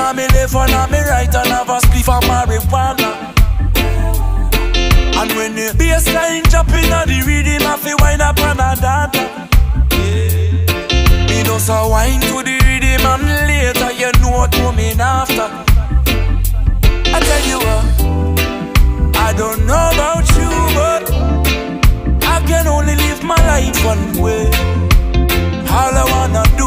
on me left, one on me right, and have a spliff of marijuana. And when the bassline jumping on the rhythm, I feel wine up on a data. Me know so wine to the rhythm, and later you know what coming after. I tell you what, I don't know about you, but I can only live my life one way. All I wanna